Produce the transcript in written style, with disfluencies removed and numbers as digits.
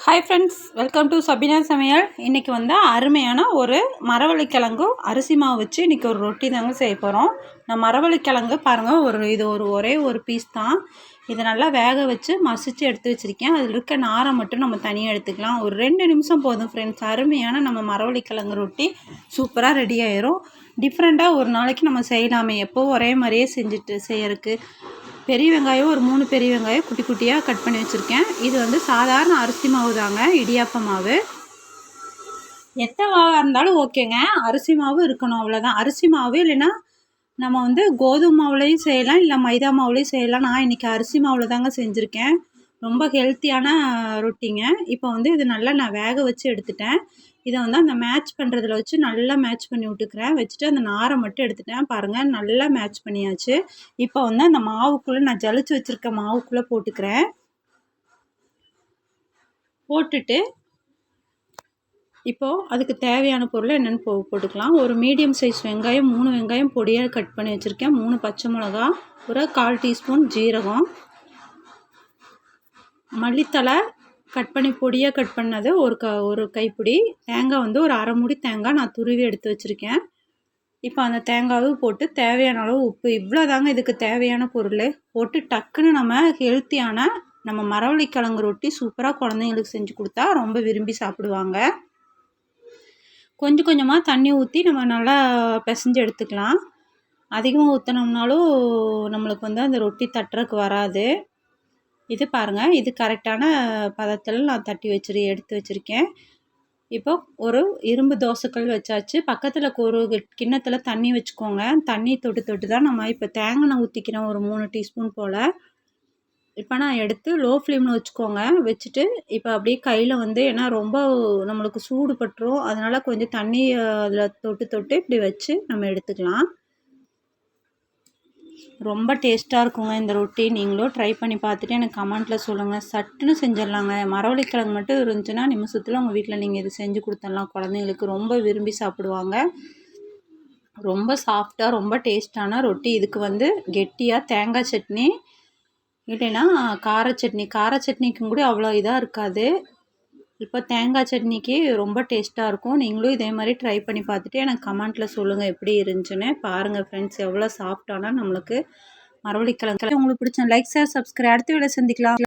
Hi friends, welcome to Sabina சமையல். இன்றைக்கி வந்து அருமையான ஒரு மரவள்ளிக்கிழங்கு அரிசி மாவு வச்சு இன்றைக்கி ஒரு ரொட்டி தாங்க செய்ய போகிறோம். நான் மரவள்ளிக்கிழங்கு பாருங்கள், இது ஒரே ஒரு பீஸ் தான். இதை நல்லா வேக வச்சு மசிச்சு எடுத்து வச்சுருக்கேன். அதில் இருக்க நாரை மட்டும் நம்ம தனியாக எடுத்துக்கலாம். ஒரு 2 நிமிஷம் போதும் ஃப்ரெண்ட்ஸ். அருமையான நம்ம மரவள்ளிக்கிழங்கு ரொட்டி சூப்பராக ரெடி ஆயிரும். டிஃப்ரெண்ட்டாக ஒரு நாளைக்கு நம்ம செய்யலாமே, எப்போவும் ஒரே மாதிரியே செய்யறதுக்கு. பெரிய வெங்காயம் ஒரு 3 பெரிய வெங்காயம் குட்டி குட்டியாக கட் பண்ணி வச்சுருக்கேன். இது வந்து சாதாரண அரிசி மாவு தாங்க, இடியாப்ப மாவு. எந்த மாவாக இருந்தாலும் ஓகேங்க, அரிசி மாவு இருக்கணும், அவ்வளோதான். அரிசி மாவு இல்லைன்னா நம்ம வந்து கோதுமை மாவுலேயும் செய்யலாம், இல்லை மைதா மாவுலேயும் செய்யலாம். நான் இன்றைக்கி அரிசி மாவில் தாங்க செஞ்சுருக்கேன். ரொம்ப ஹெல்த்தியான ரொட்டிங்க. இப்போ வந்து இது நல்லா நான் வேக வச்சு எடுத்துட்டேன். இதை வந்து அந்த மேட்ச் பண்ணுறதுல வச்சு நல்லா மேட்ச் பண்ணி விட்டுக்கிறேன். வச்சுட்டு அந்த நாரை மட்டும் எடுத்துட்டேன். பாருங்கள், நல்லா மேட்ச் பண்ணியாச்சு. இப்போ வந்து அந்த மாவுக்குள்ளே நான் ஜலிச்சு வச்சுருக்க மாவுக்குள்ளே போட்டுக்கிறேன். போட்டுட்டு இப்போது அதுக்கு தேவையான பொருள் என்னென்னு போட்டுக்கலாம். ஒரு மீடியம் சைஸ் வெங்காயம் 3 வெங்காயம் பொடியாக கட் பண்ணி வச்சுருக்கேன். 3 பச்சை மிளகா, ஒரு 1/4 டீஸ்பூன் ஜீரகம், மல்லித்தலை கட் பண்ணி பொடியாக கட் பண்ணது ஒரு கைப்பிடி, தேங்காய் வந்து ஒரு அரை மூடி தேங்காய் நான் துருவி எடுத்து வச்சுருக்கேன். இப்போ அந்த தேங்காயும் போட்டு தேவையான அளவு உப்பு, இவ்வளோ தாங்க இதுக்கு தேவையான பொருள். போட்டு டக்குன்னு நம்ம ஹெல்த்தியான நம்ம மரவள்ளிக்கிழங்கு ரொட்டி சூப்பராக குழந்தைங்களுக்கு செஞ்சு கொடுத்தா ரொம்ப விரும்பி சாப்பிடுவாங்க. கொஞ்சம் கொஞ்சமாக தண்ணி ஊற்றி நம்ம நல்லா பிசைஞ்சு எடுத்துக்கலாம். அதிகமாக ஊற்றினோம்னாலும் நம்மளுக்கு வந்து அந்த ரொட்டி தட்டுறதுக்கு வராது. இது பாருங்கள், இது கரெக்டான பதத்தில் நான் எடுத்து வச்சுருக்கேன். இப்போ ஒரு இரும்பு தோசைக்கல் வச்சாச்சு. பக்கத்தில் ஒரு கிண்ணத்தில் தண்ணி வச்சுக்கோங்க. தண்ணி தொட்டு தான் நம்ம இப்போ தேங்காய் ஊற்றிக்கிறேன், ஒரு 3 டீஸ்பூன் போல். இப்போ நான் எடுத்து லோ ஃப்ளேமில் வச்சுக்கோங்க. வச்சுட்டு இப்போ அப்படியே கையில் வந்து, ஏன்னா ரொம்ப நம்மளுக்கு சூடு பட்டுரும், அதனால் கொஞ்சம் தண்ணி அதில் தொட்டு இப்படி வச்சு நம்ம எடுத்துக்கலாம். ரொம்ப டேஸ்ட்டாக இருக்குங்க இந்த ரொட்டி. நீங்களும் ட்ரை பண்ணி பார்த்துட்டு எனக்கு கமெண்ட்டில் சொல்லுங்கள். சட்டுன்னு செஞ்சிடலாங்க. மரவள்ளிக்கிழங்கு மட்டும் இருந்துச்சுன்னா நிமிஷத்தில் உங்கள் வீட்டில் நீங்கள் இது செஞ்சு கொடுத்துடலாம். குழந்தைங்களுக்கு ரொம்ப விரும்பி சாப்பிடுவாங்க. ரொம்ப சாஃப்டாக ரொம்ப டேஸ்ட்டான ரொட்டி. இதுக்கு வந்து கெட்டியாக தேங்காய் சட்னி இல்லைன்னா கார சட்னிக்கும் கூட அவ்வளோ இதாக இருக்காது. இப்போ தேங்காய் சட்னிக்கு ரொம்ப டேஸ்ட்டாக இருக்கும். நீங்களும் இதே மாதிரி ட்ரை பண்ணி பார்த்துட்டு எனக்கு கமெண்ட்டில் சொல்லுங்கள் எப்படி இருந்துச்சுன்னு. பாருங்கள் ஃப்ரெண்ட்ஸ், எவ்வளோ சாஃப்டானா நம்மளுக்கு மரவள்ளிக்கிழங்கு. உங்களுக்கு பிடிச்ச லைக், ஷேர், சப்ஸ்கிரைப். அடுத்த வீடியோவில் சந்திக்கலாம்.